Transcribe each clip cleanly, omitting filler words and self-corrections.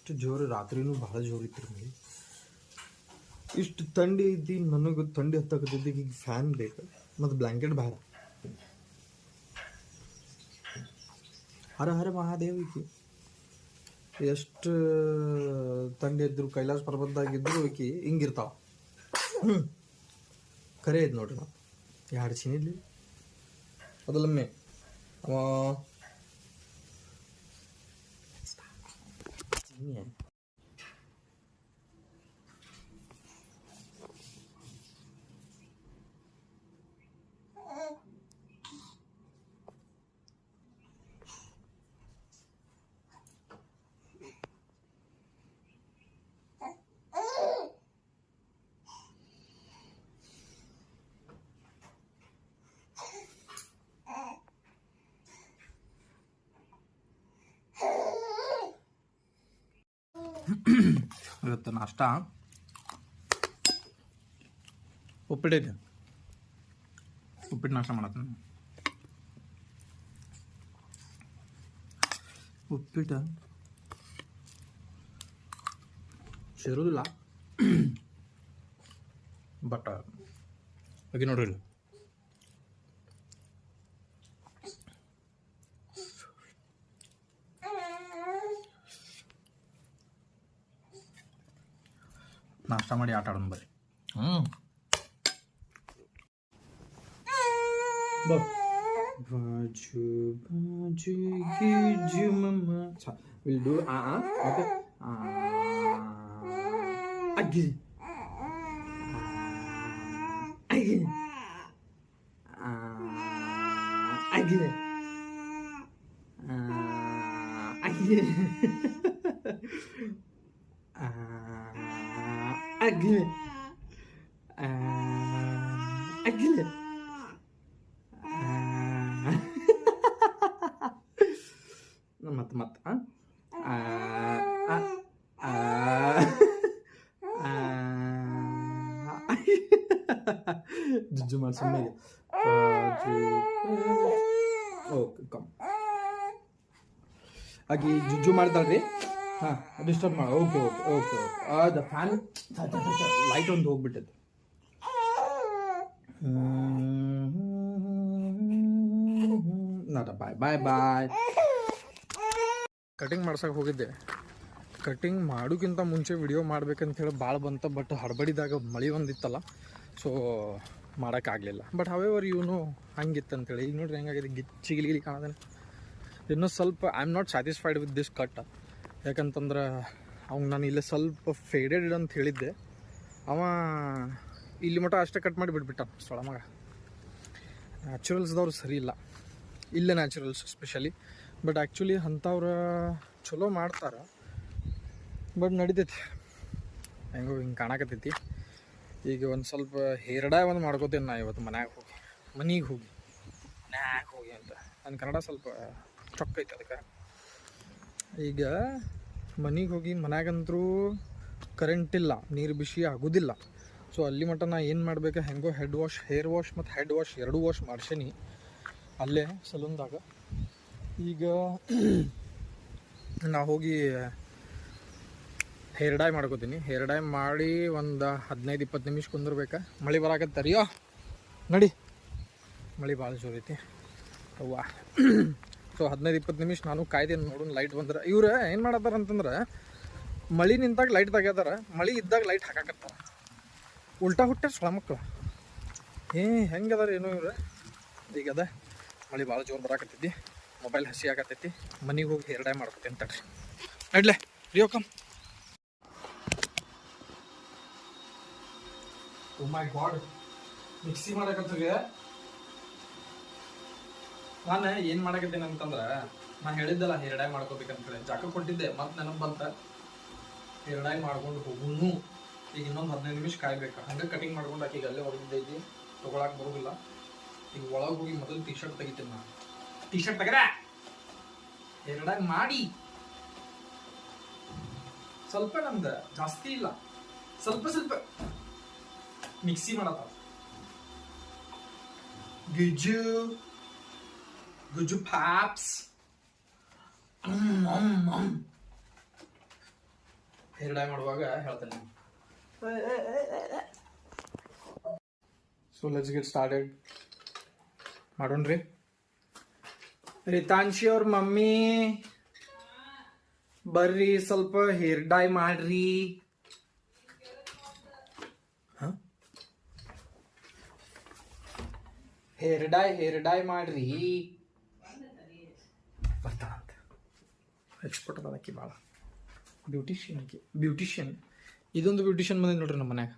ಎಷ್ಟು ಜೋರು ರಾತ್ರಿನೂ ಭಾಳ ಜೋರು ಇತ್ತು ಮಳೆ. ಇಷ್ಟು ಥಂಡಿ ಐತಿ, ನನಗೆ ಥಂಡಿ ಹತ್ತಕತ್ತೈತಿ. ಈಗ ಫ್ಯಾನ್ ಬೇಕು ಮತ್ತು ಬ್ಲ್ಯಾಂಕೆಟ್ ಬೇಡ. ಹರ ಹರ ಮಹಾದೇವ್ ಈಕಿ ಎಷ್ಟು ಥಂಡಿ ಇದ್ರು ಕೈಲಾಸ ಪರ್ವತದಾಗಿದ್ರು ಈಕಿ ಹಿಂಗಿರ್ತಾವ. ಕರೆ ಐತೆ ನೋಡ್ರಿ. ನಾವು ಎರಡು ಚಿನ್ನಿದ್ಲಿ ಅದಲ್ಲಮ್ಮೆ ಅವ ಇವತ್ತು ನಾಷ್ಟ ಉಪ್ಪಿಟ್ಟಿದೆ. ಉಪ್ಪಿಟ್ಟು ನಾಷ್ಟ ಮಾಡತ್ತೀನಿ. ಉಪ್ಪಿಟ್ಟು ಸೇರೋದಿಲ್ಲ ಬಟ್ ಹಾಗೆ ನೋಡ್ರಿ. ನಾಷ್ಟ ಮಾಡಿ ಆಟ ಆಡೋಣ ಬರ್ರಿ. ಬಾಜು ಬಾಜು ಗಿಜು ಮಮ್ಮ ವಿಲ್ ಡೂ ಓಕೆ. ಅಗ್ಗಿ ಅಗ್ಗಿ ಅಗ್ಗಿ ಅಗ್ಗಿ ಅಗ್ಲಿ ಅಗ್ಲಿ ಮತ್ತೆ ಮತ್ತೆ ಜುಜ್ಜು ಮಾಡಿ ಸುಮ್ಮನೆ. ಓಕೆ ಕಮ್ ಆಗಿ ಜುಜ್ಜು ಮಾಡ್ತಾಳ್ರಿ. ಹಾಂ ಡಿಸ್ಟರ್ಬ್ ಮಾಡಿ. Okay okay okay okay. ಅದು ಫ್ಯಾನ್ ಲೈಟ್ ಒಂದು ಹೋಗ್ಬಿಟ್ಟೈತೆ. ನಾಟ ಬಾಯ್ ಬಾಯ್ ಬಾಯ್. ಕಟಿಂಗ್ ಮಾಡ್ಸಕ್ಕೆ ಹೋಗಿದ್ದೆ. ಕಟಿಂಗ್ ಮಾಡೋಕ್ಕಿಂತ ಮುಂಚೆ ವಿಡಿಯೋ ಮಾಡ್ಬೇಕಂತ ಹೇಳಿ ಭಾಳ ಬಂತ. ಬಟ್ ಹಡಬಡಿದಾಗ ಮಳೆ ಒಂದಿತ್ತಲ್ಲ, ಸೊ ಮಾಡೋಕ್ಕಾಗಲಿಲ್ಲ. ಬಟ್ ಹವೆವರ್ ಇವನು ಹಂಗಿತ್ತಂತೇಳಿ ಈಗ ನೋಡ್ರಿ ಹೆಂಗಾಗಿದೆ, ಗಿಲಿ ಕಾಣೋದೇನೆ. ಇನ್ನೂ ಸ್ವಲ್ಪ I am not satisfied with this cut. ಯಾಕಂತಂದ್ರೆ ಅವ್ನು ನಾನು ಇಲ್ಲೇ ಸ್ವಲ್ಪ ಫೇಡೆಡ್ ಅಂತ ಹೇಳಿದ್ದೆ, ಅವ ಇಲ್ಲಿ ಮಟ್ಟ ಅಷ್ಟೇ ಕಟ್ ಮಾಡಿ ಬಿಟ್ಬಿಟ್ಟ ಸೊಳ ಮಗ. ನ್ಯಾಚುರಲ್ಸ್ದವ್ರು ಸರಿ ಇಲ್ಲ, ಇಲ್ಲೇ ನ್ಯಾಚುರಲ್ಸ್ ಸ್ಪೆಷಲಿ. ಬಟ್ ಆ್ಯಕ್ಚುಲಿ ಅಂಥವ್ರು ಚಲೋ ಮಾಡ್ತಾರೆ. ಬಟ್ ನಡಿತೈತಿ, ಹೆಂಗೋ ಹಿಂಗೆ ಕಾಣಕತ್ತೈತಿ. ಈಗ ಒಂದು ಸ್ವಲ್ಪ ಹೇರ್ಡಾ ಒಂದು ಮಾಡ್ಕೋತೇನೆ ನಾ ಇವತ್ತು ಮನೆಗೆ ಹೋಗಿ ಅಂತ. ನನ್ನ ಕನ್ನಡ ಸ್ವಲ್ಪ ಚೊಕ್ಕೈತೆ, ಅದಕ್ಕೆ ಈಗ ಮನೆಗೆ ಹೋಗಿ ಮನ್ಯಾಗಂತರೂ ಕರೆಂಟ್ ಇಲ್ಲ, ನೀರು ಬಿಸಿ ಆಗೋದಿಲ್ಲ. ಸೊ ಅಲ್ಲಿ ಮಟ್ಟ ನಾ ಏನು ಮಾಡ್ಬೇಕು, ಹೆಂಗೋ ಹೆಡ್ ವಾಶ್, ಹೇರ್ ವಾಶ್ ಮತ್ತು ಹೆಡ್ ವಾಶ್ ಎರಡೂ ವಾಶ್ ಮಾಡ್ಸೀನಿ ಅಲ್ಲೇ ಸಲೂನ್ದಾಗ. ಈಗ ನಾ ಹೋಗಿ ಹೇರ್ ಡೈ ಮಾಡ್ಕೋತೀನಿ. ಹೇರ್ ಡೈ ಮಾಡಿ ಒಂದು 15-20 ನಿಮಿಷ ಕುಂದಿರ್ಬೇಕು. ಮಳೆ ಬರಾಕತ್ತರಿಯೋ ನಡಿ, ಮಳೆ ಭಾಳ ಜೋರೈತಿ ಅವ್ವ. ಸೊ 15-20 ನಿಮಿಷ ನಾನು ಕಾಯ್ದೇನು ನೋಡೋಣ. ಲೈಟ್ ಬಂದ್ರೆ ಇವ್ರು ಏನು ಮಾಡತ್ತಾರ ಅಂತಂದ್ರೆ, ಮಳೆ ನಿಂತಾಗ ಲೈಟ್ ತೆಗ್ಯದಾರ, ಮಳೆ ಇದ್ದಾಗ ಲೈಟ್ ಹಾಕಾಕತ್ತಾರ. ಉಲ್ಟಾ ಹುಟ್ಟ ಸೊಳ ಮಕ್ಕಳು ಹೆಂಗದಾರ ಏನೋ ಇವ್ರು. ಈಗ ಅದ ಮಳೆ ಭಾಳ ಜೋರು ಬರಾಕತ್ತೈತಿ, ಮೊಬೈಲ್ ಹಸಿ ಆಗತ್ತೈತಿ. ಮನೆಗೆ ಹೋಗಿ ಹೇರ್ ಡೈ ಮಾಡ್ಕೊತೀನಿ ತಡ್ರಿ. ನಡ್ಲೆ ರಿಯೋ ಕಮ್. ಓ ಮೈ ಗಾಡ್, ಮಿಕ್ಸಿ ಮಾಡಕತ್ತಿಗೆ ನಾನು ಏನು ಮಾಡಕತ್ತೀನಿ ಅಂತಂದ್ರೆ, ನಾನು ಹೇಳಿದ್ದಲ್ಲ ಹೇರ್ ಡೈ ಮಾಡ್ಕೋಬೇಕಂತೇಳಿ ಜಾಕ ಕೊಟ್ಟಿದ್ದೆ. ಮತ್ತು ನನಗೆ ಬಂತ ಹೇರ್ ಡೈ ಮಾಡ್ಕೊಂಡು ಹೋಗುನು. ಈಗ ಇನ್ನೊಂದು 15 ನಿಮಿಷ ಕಾಯ್ಬೇಕು. ಹಂಗೆ ಕಟಿಂಗ್ ಮಾಡ್ಕೊಂಡು ಆಕಿಗೆ ಅಲ್ಲೇ ಹೊರಗಿದ್ದೈತಿ, ತೊಗೊಳಕ್ಕೆ ಬರೋದಿಲ್ಲ. ಈಗ ಒಳಗೆ ಹೋಗಿ ಮೊದಲು ಟಿ ಶರ್ಟ್ ತೆಗಿತೀನಿ. ನಾನು ಟಿ ಶರ್ಟ್ ತೆಗರ ಹೇರ್ ಡೈ ಮಾಡಿ ಸ್ವಲ್ಪ, ನಮ್ದು ಜಾಸ್ತಿ ಇಲ್ಲ, ಸ್ವಲ್ಪ ಸ್ವಲ್ಪ ಮಿಕ್ಸಿ ಮಾಡತ್ತ. ಗುಜ್ಜು ಗುಜ್ಜು ಪಾಪ್ಸ್ ಹೇರ್ ಡೈ ಮಾಡುವಾಗ ಹೇಳ್ತೇನೆ. So let's get started. ಮಾಡೋಣ್ರಿ. ರಿತಾಂಶಿ ಅವ್ರ ಮಮ್ಮಿ ಬರ್ರಿ ಸ್ವಲ್ಪ ಹೇರ್ ಡೈ ಮಾಡ್ರಿ. ಹೇರ್ ಡೈ ಮಾಡ್ರಿ. ಬರ್ತಾನಂತ. ಎಕ್ಸ್ಪರ್ಟ್ ಅದಕ್ಕೆ ಭಾಳ ಬ್ಯೂಟಿಷಿಯನ್. ಇದೊಂದು ಬ್ಯೂಟಿಷಿಯನ್ ಬಂದಿದ್ದು ನೋಡ್ರಿ ನಮ್ಮ ಮನ್ಯಾಗ.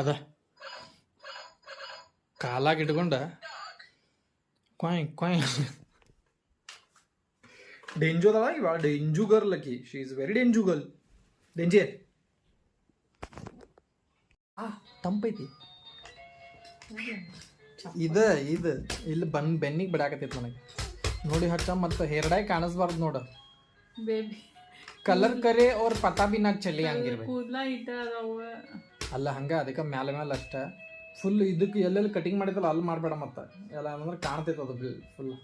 ಅದ ಕಾಲಾಗ ಇಟ್ಕೊಂಡ ಕ್ವಾಯ್ ಡೆಂಜು ಅದಲ್ಲ ಇವಾಗ. ಡೆಂಜು ಗರ್ಲ್ ಅಕಿ. ಶಿ ಈಸ್ ವೆರಿ ಡೆಂಜು ಗರ್ಲ್. ಡೆಂಜರ್. ತಂಪೈತಿ ಇದು ಇಲ್ಲಿ ಬೆನ್ನಿಗೆ ಬಿಡಾಕತ್ತೈತಿ ನನಗೆ. ನೋಡಿ ಹಚ್ಚ ಮತ್ತು ಹೇರ್ ಡೈ ಕಾಣಿಸ್ಬಾರ್ದು ನೋಡ. ಕಲರ್ ಕರೆ ಅವ್ರ ಪತಾ ಬಿ ನಾಕ್ ಚಲಿ ಹಂಗಿರ್ಬೇಕು. ಅಲ್ಲ ಹಂಗ ಅದಕ್ಕೆ ಮ್ಯಾಲೆ ಅಷ್ಟ ಫುಲ್ ಇದಕ್ಕೆ ಎಲ್ಲೆಲ್ಲಿ ಕಟಿಂಗ್ ಮಾಡಿದಲ್ಲ ಅಲ್ಲಿ ಮಾಡಬೇಡ. ಮತ್ತೆ ಎಲ್ಲ ಅಂದ್ರೆ ಕಾಣ್ತೈತೆ ಅದು ಫುಲ್.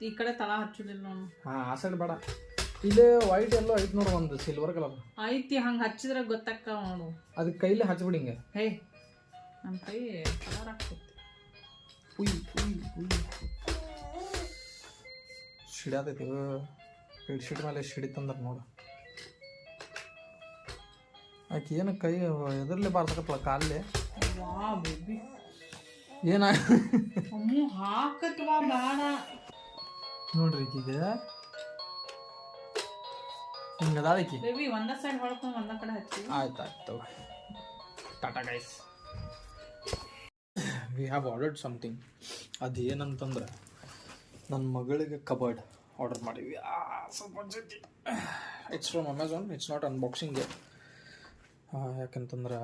ಈ ಕಡೆ ತಳ ಹಚ್ಚುದಿಲ್ಲ. ಆ ಸೈಡ್ ಬೇಡ. ಇಲ್ಲೇ ವೈಟ್ ಎಲ್ಲೋ ಐತಿ ನೋಡು, ಒಂದು ಸಿಲ್ವರ್ ಕಲರ್ ಐತಿ. ಹಂಗ ಹಚ್ಚಿದ್ರೆ ಗೊತ್ತಾಕ ನೋಡು. ಅದಕ್ಕೆ ಕೈಲಿ ಹಚ್ಬಿಡಿ ಹಿಂಗೆ. ಹೇ ನಮ್ಮ ಕೈ ಕಲರ್ ಆಗ್ತೈತಿ. ಸಿಡಾತೈತಿ. ಬೆಡ್ಶೀಟ್ ಮೇಲೆ ಸಿಡಿತಂದ್ರೆ ನೋಡು. ಆಕೆ ಏನು ಕೈ ಎದರ್ಲೆ ಬಾರ್ಸಕತ್ತಲ್ಲ ಕಾಲೇ. ಏನ ಹಾಕತ್ವಾ ಬೇಡ ನೋಡ್ರಿ ಈಗೀಗ ಹಿಂಗದಾಕಿ. ಬೇಬಿ ಒಂದ ಸೈಡ್ ಹೊಡ್ಕೊಂಡು ಒಂದ ಕಡೆ ಹಚ್ಚಿ. ಆಯ್ತು. Tata guys. We have ordered something. ಅದೇನಂತಂದ್ರೆ ನನ್ನ ಮಗಳಿಗೆ ಕಬರ್ಡ್ ಆರ್ಡರ್ ಮಾಡಿವಿ. ಸ್ವಲ್ಪ ಜೊತೆ it's from Amazon. It's not unboxing. ಯಾಕಂತಂದ್ರೆ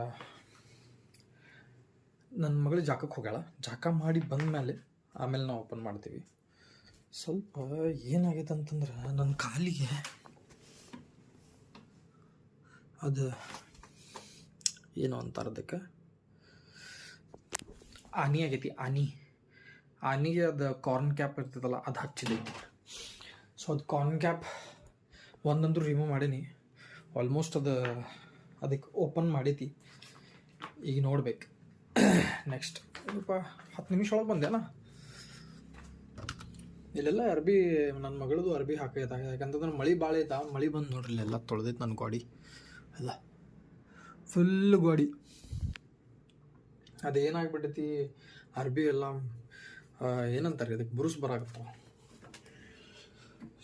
ನನ್ನ ಮಗಳು ಜಾಕಕ್ಕೆ ಹೋಗ್ಯಾಳ. ಜಾಕ ಮಾಡಿ ಬಂದಮೇಲೆ ಆಮೇಲೆ ನಾವು ಓಪನ್ ಮಾಡ್ತೀವಿ. ಸ್ವಲ್ಪ ಏನಾಗೈತೆ ಅಂತಂದ್ರೆ ನನ್ನ ಕಾಲಿಗೆ ಅದು ಏನು ಅಂತಾರೆ ಅದಕ್ಕೆ ಆನಿ ಆಗೈತಿ. ಆನಿಗೆ ಅದು ಕಾರ್ನ್ ಕ್ಯಾಪ್ ಇರ್ತದಲ್ಲ ಅದು ಹಚ್ಚಿದೈತಿ. ಸೊ ಅದು ಕಾರ್ನ್ ಕ್ಯಾಪ್ ಒಂದಂತೂ ರಿಮೂವ್ ಮಾಡೀನಿ. ಆಲ್ಮೋಸ್ಟ್ ಅದಕ್ಕೆ ಓಪನ್ ಮಾಡೈತಿ. ಈಗ ನೋಡ್ಬೇಕು ನೆಕ್ಸ್ಟ್. ಸ್ವಲ್ಪ 10 ನಿಮಿಷ ಒಳಗೆ ಬಂದೇನಾ. ಇಲ್ಲೆಲ್ಲ ಅರ್ಬಿ ನನ್ನ ಮಗಳದು ಅರ್ಬಿ ಹಾಕೈತ. ಯಾಕಂತಂದ್ರೆ ಮಳೆ ಭಾಳ ಐತ. ಮಳೆ ಬಂದು ನೋಡ್ರಿ ಇಲ್ಲೆಲ್ಲ ತೊಳೆದೈತೆ ನನ್ನ ಗಾಡಿ ಎಲ್ಲ ಫುಲ್ ಗಾಡಿ. ಅದೇನಾಗ್ಬಿಟ್ಟೈತಿ ಅರ್ಬಿ ಎಲ್ಲ ಏನಂತಾರೆ ಅದಕ್ಕೆ ಬುರುಸ್ ಬರಾಕತ್ತಾವ.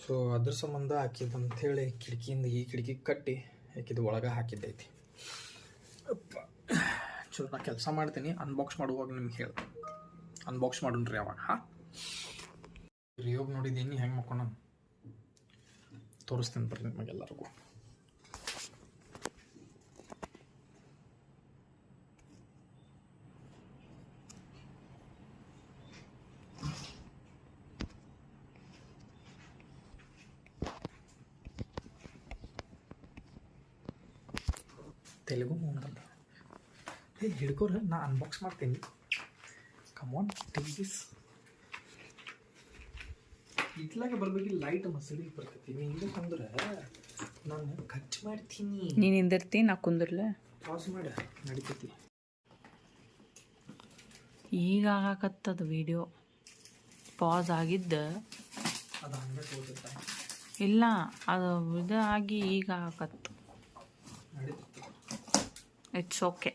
ಸೊ ಅದ್ರ ಸಂಬಂಧ ಹಾಕಿದಂಥೇಳಿ ಕಿಟಕಿಯಿಂದ ಈ ಕಿಟಕಿ ಕಟ್ಟಿ ಹಾಕಿದ್ದು ಒಳಗೆ ಹಾಕಿದ್ದೈತಿ. ಚಲೋ ನಾ ಕೆಲಸ ಮಾಡ್ತೀನಿ. ಅನ್ಬಾಕ್ಸ್ ಮಾಡುವಾಗ ನಿಮ್ಗೆ ಹೇಳ್ತೀನಿ. ಅನ್ಬಾಕ್ಸ್ ಮಾಡೋಣ್ರಿ ಅವಾಗ. ರಿಯೋಗ್ ನೋಡಿದ್ದೀನಿ ಹೆಂಗೆ ಮಕ್ಕೊಂಡ ತೋರಿಸ್ತೀನಿ ಬರ್ರಿ ನಿಮಗೆಲ್ಲರಿಗೂ. ತೆಲುಗು ನೋಡಲ್ಲ. ಹಿಡ್ಕೋರ ನಾ ಅನ್ಬಾಕ್ಸ್ ಮಾಡ್ತೀನಿ. Come on take this. ಇತ್ಲಾಗೆ ಬರ್ಬೇಕಿಲ್ಲ. ಲೈಟ್ ಮಸಡಿ ಬರ್ತೈತಿ. ಹಿಂಗಂದ್ರೆ ನಾನು ಖರ್ಚು ಮಾಡ್ತೀನಿ. ನೀನು ಹಿಂದಿರ್ತಿ ನಾ ಕುಂದಿರ್ಲ. ಪಾಸ್ ಮಾಡ ನಡಿತೈತಿ. ಈಗ ಆಗಾಕತ್ತದ ವಿಡಿಯೋ ಪಾಸ್ ಆಗಿದ್ದ. ಅದು ಹಂಗೆ ತೋರಿಸುತ್ತೆ. ಇಲ್ಲ ಅದು ಇದು ಆಗಿ ಈಗ ಆಗಕತ್ತು. ನಡೀತೈತಿ. It's okay.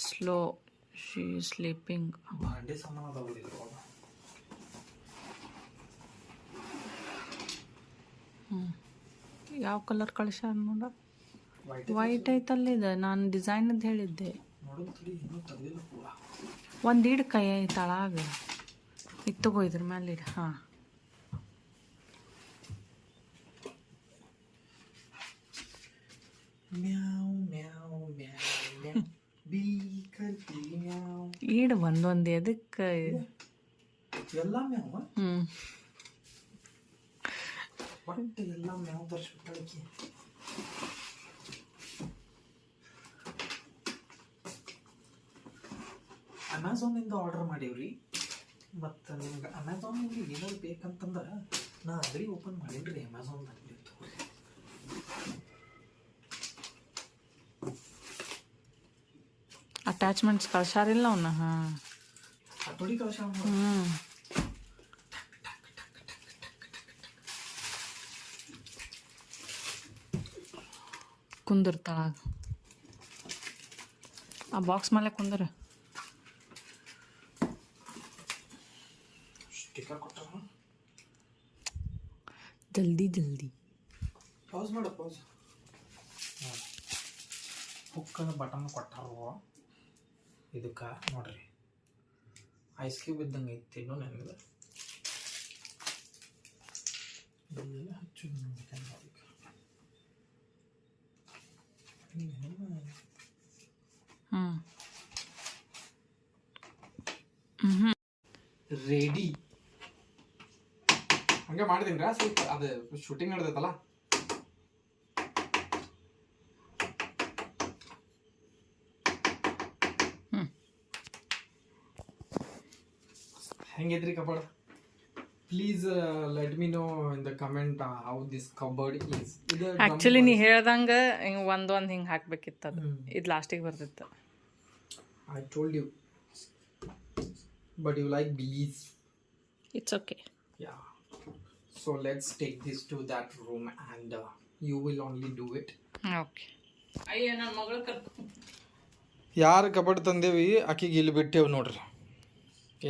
Slow. She is sleeping. ಭಾಂಡೆ ಸಾಮಾನು ಅದಾವಲ್ಲ. ಯಾವ ಕಲರ್ ಕಳಿಸ್ಯಾರ ನೋಡ. ವೈಟ್ ಐತಲ್ಲ ಇದು. ನಾನು ಡಿಸೈನದ್ದು ಹೇಳಿದ್ದೆ. ಒಂದು ಇಡ್ ಕೈ ತಳಾಗ ಇದು ತಗೋ. ಇದ್ರ ಮೇಲೆ ಇಡು. ಹಾಂ ಈಡು ಒಂದೊಂದು ಎದಕ್ಕೆ. ಎಲ್ಲ ಮ್ಯಾವ. ಒಟ್ಟು ಎಲ್ಲ ಮ್ಯಾವ್ ತರಿಸ್ಬಿಟ್ಟಳಕಿ. ಅಮೆಝಾನಿಂದ ಆರ್ಡರ್ ಮಾಡೀವ್ರಿ. ಮತ್ತು ನಿಮ್ಗೆ ಅಮೆಝಾನಲ್ಲಿ ಏನಾದ್ರು ಬೇಕಂತಂದ್ರೆ ನಾ ಅಂಗಡಿ ಓಪನ್ ಮಾಡೀನಿ ರೀ ಅಮೆಝಾನ್ದಾಗ ತಗೋರಿ. ಅಟ್ಯಾಚ್ಮೆಂಟ್ಸ್ ಕಳ್ಸಾರಿಲ್ಲ ಅವನ್ನ. ಹಾಂ ಹತೋಡಿ ಕಳ್ಸ. ಕುಂದಿರ್ತಾಳ ಆ ಬಾಕ್ಸ್ ಮೇಲೆ ಕುಂದ್ರ. ಸ್ಟಿಕ್ಕರ್ ಕೊಟ್ಟಾರ. ಜಲ್ದಿ ಜಲ್ದಿ ಪಾಸ್ ಮಾಡು ಪಾಸ್. ಹುಕ್ಕದ ಬಟನ್ ಕೊಟ್ಟಾರ ಇದಕ್ಕೆ ನೋಡ್ರಿ. ಐಸ್ ಕ್ಯೂಬ್ ಇದ್ದಂಗೆ ಐತಿ ಇನ್ನೂ ನನಗೆ ಹಚ್ಚು. ರೆಡಿ ಹಂಗೆ ಮಾಡಿದೀನಿ ರಾ. ಸ್ವಲ್ಪ ಅದು ಶೂಟಿಂಗ್ ನಡೆದೈತಲ್ಲ. ಹೆಂಗಿದ್ರಿ cupboard? Please let me know in the comment how this cupboard is. Actually ನೀ ಹೇಳ್ದಂಗೆ ಹಿಂಗೆ ಒಂದು ಹಿಂಗೆ ಹಾಕ್ಬೇಕಿತ್ತು. ಅದು ಇದು ಲಾಸ್ಟಿಗೆ ಬರ್ತಿತ್ತು. I told you, but you like bees. It's okay. Yeah. So let's take this to that room and you will only do it. Okay. ಅಯ್ಯ ನನ್ನ ಮಗಳು ಯಾರು ಕಬಡ್ ತಂದೇವಿ ಆಕಿಗೆ ಇಲ್ಲಿ ಬಿಟ್ಟೇವು ನೋಡ್ರಿ.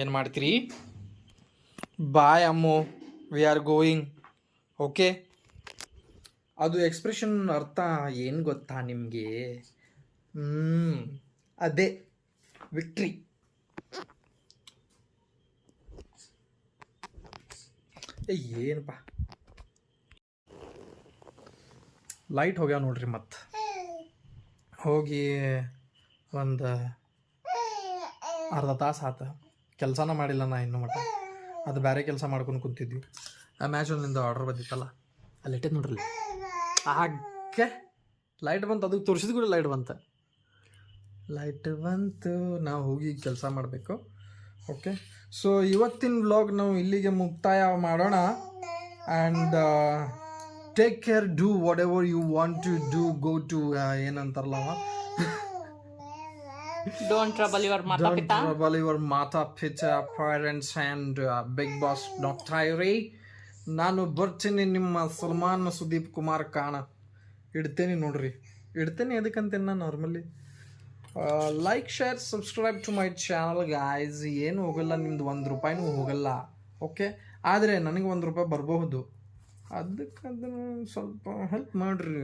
ಏನು ಮಾಡ್ತೀರಿ? ಬಾಯ್ ಅಮ್ಮು, ವಿ ಆರ್ ಗೋಯಿಂಗ್. ಓಕೆ. ಅದು ಎಕ್ಸ್ಪ್ರೆಷನ್ ಅರ್ಥ ಏನು ಗೊತ್ತಾ ನಿಮಗೆ? ಅದೇ ವಿಕ್ಟ್ರಿ. ಏನಪ್ಪ ಲೈಟ್ ಹೋಗ್ಯಾವ ನೋಡ್ರಿ. ಮತ್ತು ಹೋಗಿ ಒಂದು ಅರ್ಧ ತಾಸು ಆತ. ಕೆಲಸನ ಮಾಡಿಲ್ಲ ನಾ ಇನ್ನೂ ಮಟ್ಟ. ಅದು ಬೇರೆ ಕೆಲಸ ಮಾಡ್ಕೊಂಡು ಕೂತಿದ್ವಿ. ಅಮೆಝಾನಿಂದ ಆರ್ಡರ್ ಬಂದಿತ್ತಲ್ಲ, ಅಲ್ಲಿ ಇಟ್ಟೈತೆ ನೋಡ್ರಿ. ಹಾಗೆ ಲೈಟ್ ಬಂತು. ಅದಕ್ಕೆ ತೋರಿಸಿದ ಕೂಡ ಲೈಟ್ ಬಂತು. ನಾವು ಹೋಗಿ ಕೆಲಸ ಮಾಡಬೇಕು. ಓಕೆ. ಸೊ ಇವತ್ತಿನ ವ್ಲಾಗ್ ನಾವು ಇಲ್ಲಿಗೆ ಮುಕ್ತಾಯ ಮಾಡೋಣ. And take care, do whatever you want to do, go to ಏನಂತಾರಲ್ಲ, Don't trouble your mata pita. Don't trouble your mata pita, parents and big boss Dr. Ray. ನಾನು ಬರ್ತೀನಿ ನಿಮ್ಮ ಸಲ್ಮಾನ್ ಸುದೀಪ್ ಕುಮಾರ್ ಕಾಣ. ಇಡ್ತೇನೆ ನೋಡ್ರಿ. ಇಡ್ತೇನೆ ಅದಕ್ಕಂತೇನೆ ನಾನು normally. Like, share, subscribe to my channel guys. ಏನು ಹೋಗಲ್ಲ, ನಿಮ್ದು ₹1 ಹೋಗಲ್ಲ. ಓಕೆ. ಆದರೆ ನನಗೆ ₹1 ಬರಬಹುದು. ಅದಕ್ಕೆ ಅದನ್ನು ಸ್ವಲ್ಪ ಹೆಲ್ಪ್ ಮಾಡಿರಿ.